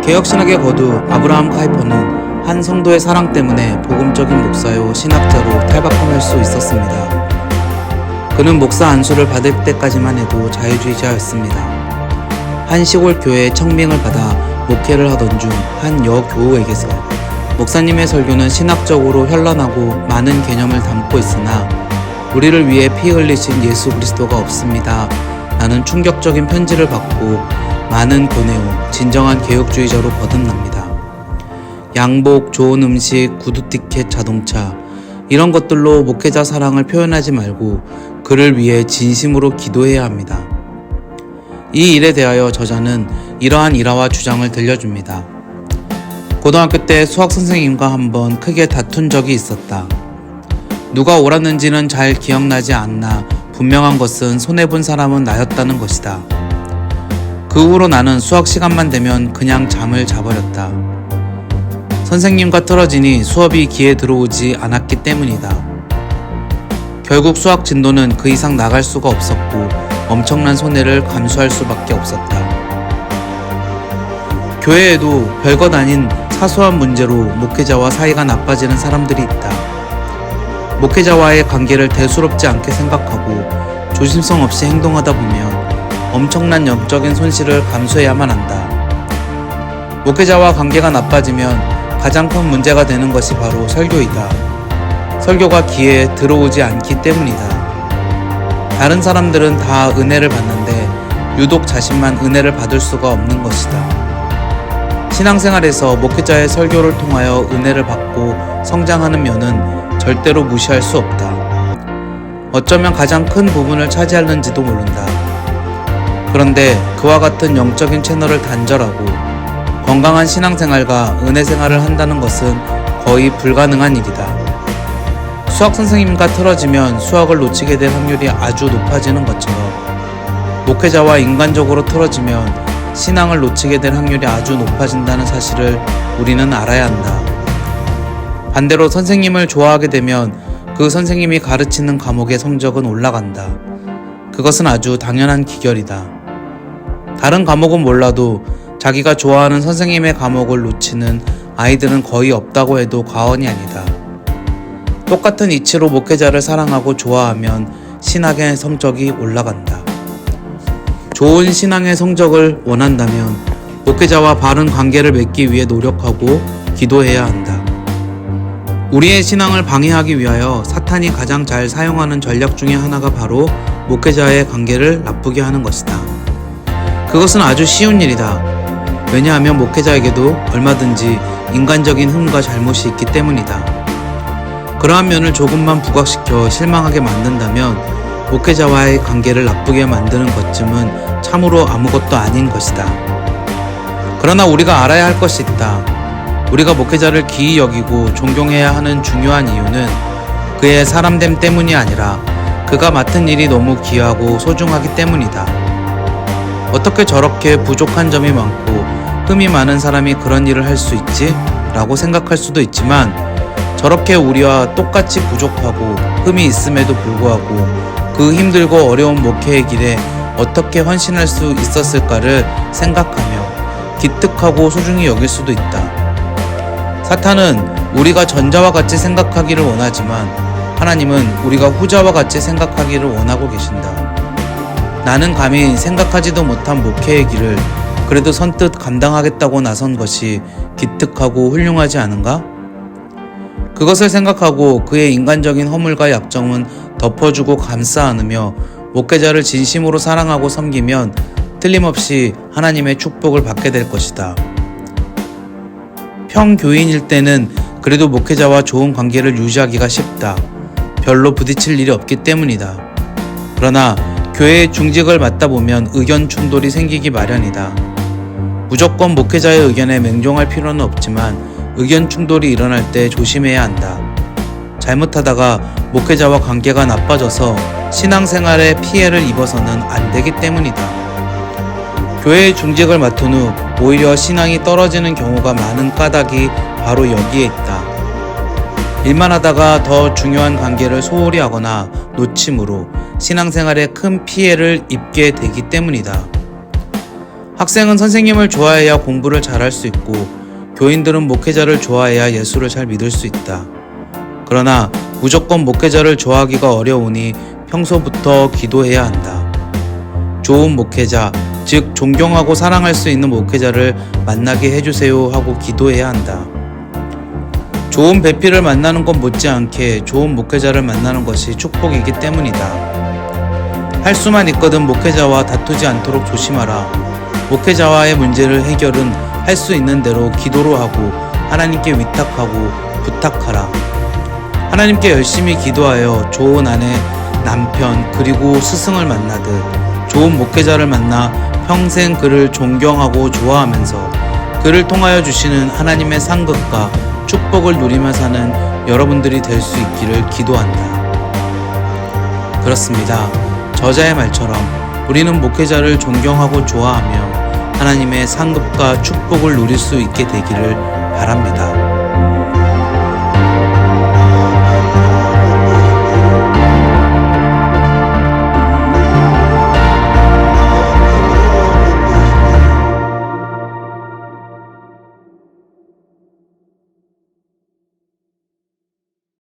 개혁신학의 거두 아브라함 카이퍼는 한 성도의 사랑 때문에 복음적인 목사요 신학자로 탈바꿈할 수 있었습니다. 그는 목사 안수를 받을 때까지만 해도 자유주의자였습니다. 한 시골 교회의 청빙을 받아 목회를 하던 중 한 여교우에게서 목사님의 설교는 신학적으로 현란하고 많은 개념을 담고 있으나 우리를 위해 피 흘리신 예수 그리스도가 없습니다 라는 충격적인 편지를 받고 많은 고뇌 후 진정한 개혁주의자로 거듭납니다. 양복, 좋은 음식, 구두 티켓, 자동차 이런 것들로 목회자 사랑을 표현하지 말고 그를 위해 진심으로 기도해야 합니다. 이 일에 대하여 저자는 이러한 일화와 주장을 들려줍니다. 고등학교 때 수학 선생님과 한번 크게 다툰 적이 있었다. 누가 옳았는지는 잘 기억나지 않나 분명한 것은 손해본 사람은 나였다는 것이다. 그 후로 나는 수학 시간만 되면 그냥 잠을 자버렸다. 선생님과 틀어지니 수업이 귀에 들어오지 않았기 때문이다. 결국 수학 진도는 그 이상 나갈 수가 없었고 엄청난 손해를 감수할 수밖에 없었다. 교회에도 별것 아닌 사소한 문제로 목회자와 사이가 나빠지는 사람들이 있다. 목회자와의 관계를 대수롭지 않게 생각하고 조심성 없이 행동하다 보면 엄청난 영적인 손실을 감수해야만 한다. 목회자와 관계가 나빠지면 가장 큰 문제가 되는 것이 바로 설교이다. 설교가 귀에 들어오지 않기 때문이다. 다른 사람들은 다 은혜를 받는데 유독 자신만 은혜를 받을 수가 없는 것이다. 신앙생활에서 목회자의 설교를 통하여 은혜를 받고 성장하는 면은 절대로 무시할 수 없다. 어쩌면 가장 큰 부분을 차지하는지도 모른다. 그런데 그와 같은 영적인 채널을 단절하고 건강한 신앙생활과 은혜생활을 한다는 것은 거의 불가능한 일이다. 수학 선생님과 틀어지면 수학을 놓치게 될 확률이 아주 높아지는 것처럼 목회자와 인간적으로 틀어지면 신앙을 놓치게 될 확률이 아주 높아진다는 사실을 우리는 알아야 한다. 반대로 선생님을 좋아하게 되면 그 선생님이 가르치는 과목의 성적은 올라간다. 그것은 아주 당연한 기결이다. 다른 과목은 몰라도 자기가 좋아하는 선생님의 과목을 놓치는 아이들은 거의 없다고 해도 과언이 아니다. 똑같은 이치로 목회자를 사랑하고 좋아하면 신학의 성적이 올라간다. 좋은 신앙의 성적을 원한다면 목회자와 바른 관계를 맺기 위해 노력하고 기도해야 한다. 우리의 신앙을 방해하기 위하여 사탄이 가장 잘 사용하는 전략 중에 하나가 바로 목회자의 관계를 나쁘게 하는 것이다. 그것은 아주 쉬운 일이다. 왜냐하면 목회자에게도 얼마든지 인간적인 흠과 잘못이 있기 때문이다. 그러한 면을 조금만 부각시켜 실망하게 만든다면 목회자와의 관계를 나쁘게 만드는 것쯤은 참으로 아무것도 아닌 것이다. 그러나 우리가 알아야 할 것이 있다. 우리가 목회자를 귀히 여기고 존경해야 하는 중요한 이유는 그의 사람됨 때문이 아니라 그가 맡은 일이 너무 귀하고 소중하기 때문이다. 어떻게 저렇게 부족한 점이 많고 흠이 많은 사람이 그런 일을 할 수 있지? 라고 생각할 수도 있지만 저렇게 우리와 똑같이 부족하고 흠이 있음에도 불구하고 그 힘들고 어려운 목회의 길에 어떻게 헌신할 수 있었을까를 생각하며 기특하고 소중히 여길 수도 있다. 사탄은 우리가 전자와 같이 생각하기를 원하지만 하나님은 우리가 후자와 같이 생각하기를 원하고 계신다. 나는 감히 생각하지도 못한 목회의 길을 그래도 선뜻 감당하겠다고 나선 것이 기특하고 훌륭하지 않은가? 그것을 생각하고 그의 인간적인 허물과 약점은 덮어주고 감싸 안으며 목회자를 진심으로 사랑하고 섬기면 틀림없이 하나님의 축복을 받게 될 것이다. 평교인일 때는 그래도 목회자와 좋은 관계를 유지하기가 쉽다. 별로 부딪힐 일이 없기 때문이다. 그러나 교회의 중직을 맡다 보면 의견 충돌이 생기기 마련이다. 무조건 목회자의 의견에 맹종할 필요는 없지만 의견 충돌이 일어날 때 조심해야 한다. 잘못하다가 목회자와 관계가 나빠져서 신앙생활에 피해를 입어서는 안 되기 때문이다. 교회의 중직을 맡은 후 오히려 신앙이 떨어지는 경우가 많은 까닭이 바로 여기에 있다. 일만 하다가 더 중요한 관계를 소홀히 하거나 놓침으로 신앙생활에 큰 피해를 입게 되기 때문이다. 학생은 선생님을 좋아해야 공부를 잘할 수 있고 교인들은 목회자를 좋아해야 예수를 잘 믿을 수 있다. 그러나 무조건 목회자를 좋아하기가 어려우니 평소부터 기도해야 한다. 좋은 목회자, 즉 존경하고 사랑할 수 있는 목회자를 만나게 해주세요 하고 기도해야 한다. 좋은 배필을 만나는 것 못지않게 좋은 목회자를 만나는 것이 축복이기 때문이다. 할 수만 있거든 목회자와 다투지 않도록 조심하라. 목회자와의 문제를 해결은 할 수 있는 대로 기도로 하고 하나님께 위탁하고 부탁하라. 하나님께 열심히 기도하여 좋은 아내, 남편 그리고 스승을 만나듯 좋은 목회자를 만나 평생 그를 존경하고 좋아하면서 그를 통하여 주시는 하나님의 상급과 축복을 누리며 사는 여러분들이 될 수 있기를 기도한다. 그렇습니다. 저자의 말처럼 우리는 목회자를 존경하고 좋아하며 하나님의 상급과 축복을 누릴 수 있게 되기를 바랍니다.